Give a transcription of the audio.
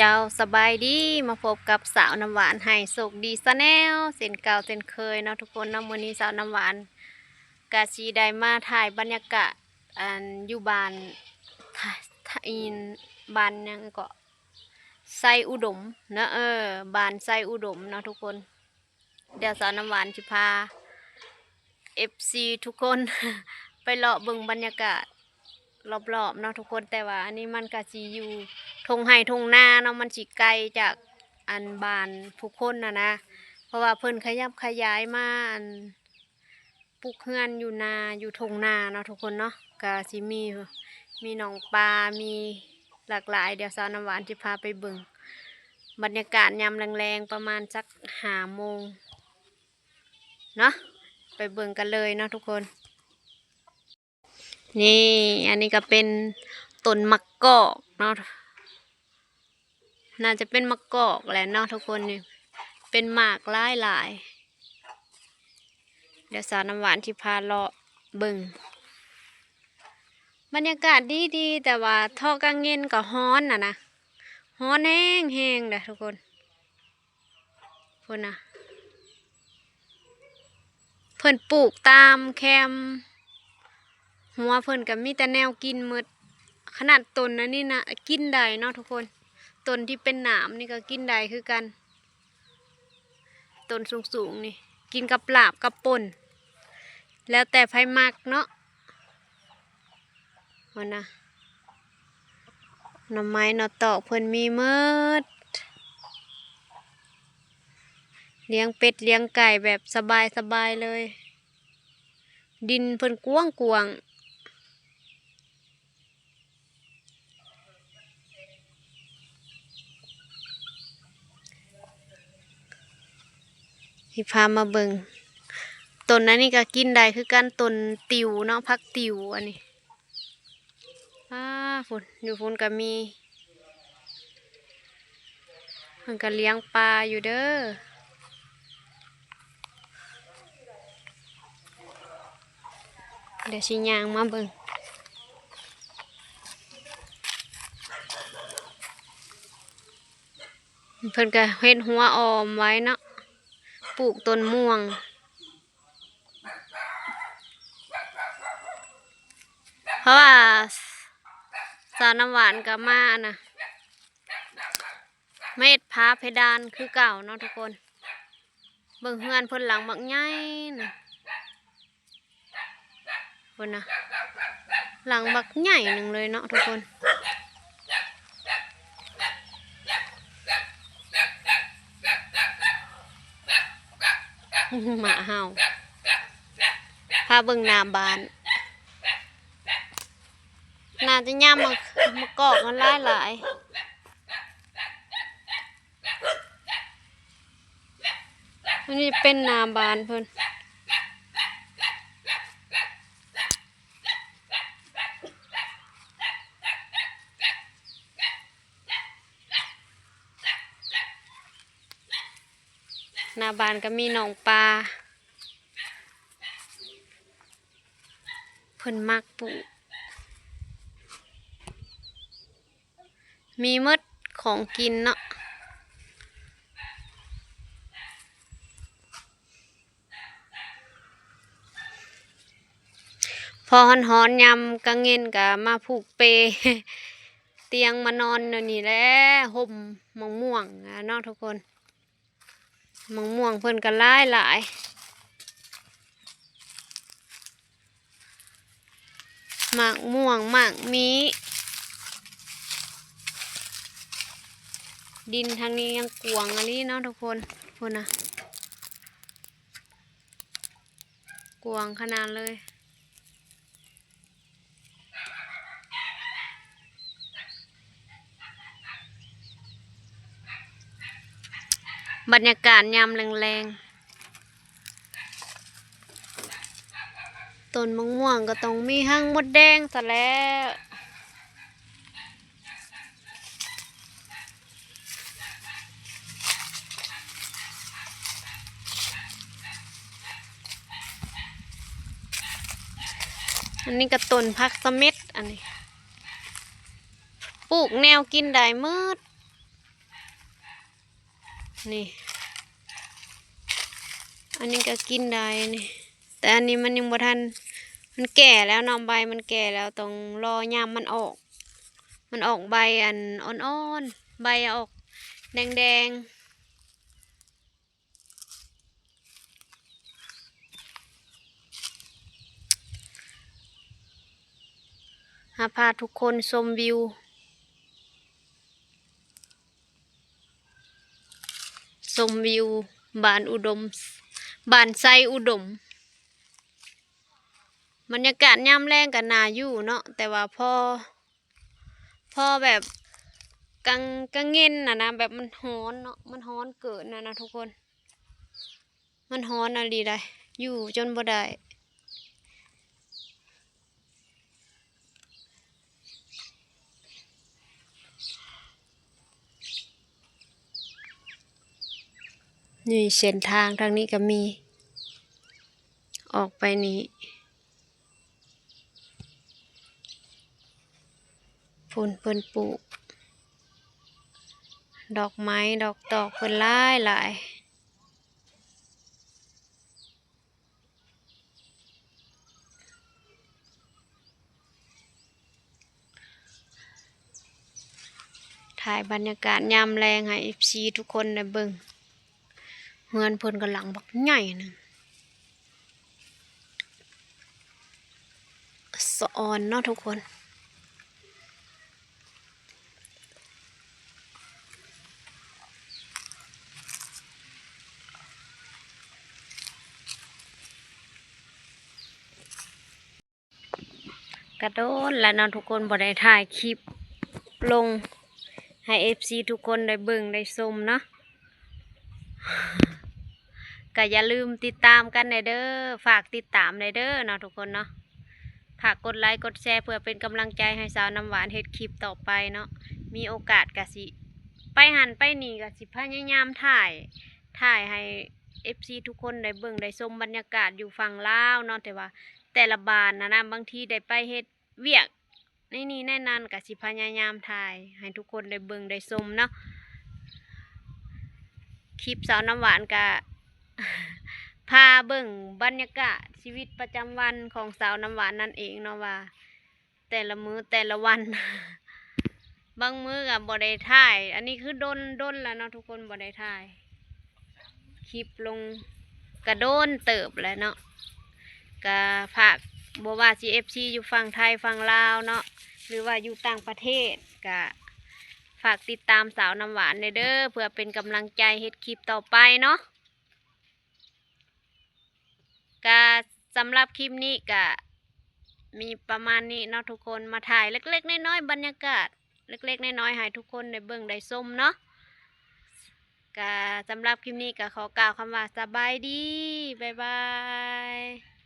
เจ้าสบายดีมาพบกับสาวน้ำหวานให้สุขดีซะแนวเส้นเก่าเส้นเคยเนาะทุกคนเนาะมื้อนี้สาวน้ำหวานกาชีได้มาถ่ายบรรยากาศอยู่บ้านถ่ายบ้านยังก็ไซอุดมเนาะบ้านไซอุดมเนาะทุกคนเดี๋ยวสาวน้ำหวานจะพา FC ทุกคน ไปเลาะเบิ่งบรรยากาศรอบๆเนาะทุกคนแต่ว่าอันนี้มันก็สิอยู่ทงไห่ทงนาเนาะมันสิไกลจากอันบ้านผู้คนนะเพราะว่าเพิ่นขยับขยายมาอันปลูกเฮือนอยู่นาอยู่ทงนาเนาะทุกคนเนาะก็สิมีหนองปลามีหลากหลายเดี๋ยวสาวน้ำหวานจะพาไปเบิ่งบรรยากาศยามแรงๆประมาณสัก5 โมงเนาะไปเบิ่งกันเลยเนาะทุกคนนี่อันนี้ก็เป็นต้นมะกอกเนาะน่าจะเป็นมะกอกแหละเนาะทุกคนนี่เป็นหมากหลายเดี๋ยวสาวน้ำหวานที่พาเลาะเบิ่งบรรยากาศดีแต่ว่าท่อกลางเย็นก็ฮ้อนนะฮ้อนแห้งเด้อทุกคนนะเพิ่นปลูกตามแคมหัวเพิ่นก็มีแต่แนวกินหมดขนาดต้นนั้นนี่นะกินได้เนาะทุกคนต้นที่เป็นหนามนี่ก็กินได้คือกันต้นสูงนี่กินกับลาบกับป่นแล้วแต่ไผมักเนาะวันนะหน่อไม้หน่อตอกเพิ่นมีเมิดเลี้ยงเป็ดเลี้ยงไก่แบบสบายเลยดินเพิ่นกว้างที่พามาเบิ่งต้นนั้นนี่ก็กินได้คือกันต้นติวเนาะพักติวอันนี้ฝนอยู่ฝนก็มีมันก็เลี้ยงปลาอยู่เด้อเดี๋ยวชิย่างมาเบิ่งเพิ่นก็เฮ็ดหัวออมไว้เนาะปลูกต้นม่วงเพราะว่าสาวน้ำหวานกับมานะเม็ดพาเพดานคือเก่าเนาะทุกคนเบิ่งเฮือนเพิ่นหลังบักใหญ่นะคนนะหลังบักใหญ่หนึ่งเลยเนาะทุกคนหมาเห่าพาเบิ่งน้ำบานน่าจะย่ำมากอกกันหลายอันนี้เป็นน้ำบานเพิ่นหน้าบานก็มีหนองปลาเพิ่นมักปลูกมีมดของกินเนาะพอฮ้อนยำกลางเงินกะมาผูกเปเตียงมานอนนี่แหละห่มมะม่วงเนาะทุกคนมะม่วงเพิ่นก็หลายหมากม่วงหมากมีดินทางนี้ยังกวางอันนี้เนาะทุกคนนะกวางขนาดเลยบรรยากาศยามแรงๆต้นมะม่วงก็ต้องมีหั่งมดแดงซะแล้วอันนี้ก็ต้นผักสะเม็ดอันนี้ปลูกแนวกินได้มืด นี่อันนี้ก็กินได้นี่แต่อันนี้มันยังบ่ทันมันแก่แล้วเนาะใบมันแก่แล้วต้องรอยามมันออกใบอันอ่อนๆใบออกแดงๆพาทุกคนชมวิวบ้านอุดมบ้านไซอุดมบรรยากาศยามแรงกันนาอยู่เนาะแต่ว่าพอแบบกลางเงินนะแบบมันฮ้อนเนาะมันฮ้อนเกินนะทุกคนมันฮ้อนอะไรได้อยู่จนบ่ได้นี่เส้นทางทางนี้ก็มีออกไปนี่เพิ่นปลูกดอกไม้ดอกตอกเพิ่นหลายถ่ายบรรยากาศยามแรงให้ FC ทุกคนได้เบิ่งเฮือนเพิ่นกำลังบักใหญ่นึงสะออนเนาะทุกคนกระโดดแล้วเนาะทุกคนบ่ได้ถ่ายคลิปลงให้ FC ทุกคนได้เบิ่งได้ชมเนาะก็อย่าลืมติดตามกันในเด้อฝากติดตามในเด้อเนาะทุกคนเนาะฝากกดไลค์กดแชร์เพื่อเป็นกำลังใจให้สาวน้ำหวานเฮ็ดคลิปต่อไปเนาะมีโอกาสกะสิไปหันไปนี่กะสิพยายามถ่ายให้ FC ทุกคนได้เบิ่งได้ชมบรรยากาศอยู่ฝั่งลาวเนาะแต่ว่าแต่ละบ้านนะบางทีได้ไปเฮ็ดเวียกนี่แน่นอนกะสิพยายามถ่ายให้ทุกคนได้เบิ่งได้ชมเนาะคลิปสาวน้ำหวานกะ พาเบิ่งบรรยากาศชีวิตประจำวันของสาวน้ำหวานนั่นเองเนาะว่าแต่ละมื้อแต่ละวัน บางมื้อกับบ่ได้ถ่ายอันนี้คือดนแล้วเนาะทุกคนบ่ได้ถ่ายคลิปลงกระโดนเติบแล้วเนาะกะฝากบ่ว่า CFC อยู่ฝั่งไทยฝั่งลาวเนาะหรือว่าอยู่ต่างประเทศกะฝากติดตามสาวน้ำหวานเด้อเพื่อเป็นกำลังใจเฮ็ดคลิปต่อไปเนาะก็สำหรับคลิปนี้ก็มีประมาณนี้เนาะทุกคนมาถ่ายเล็กๆน้อยๆบรรยากาศเล็กๆน้อยๆให้ทุกคนได้เบิ่งได้ชมเนาะก็สำหรับคลิปนี้ก็ขอกล่าวคำว่าสบายดีบ๊ายบาย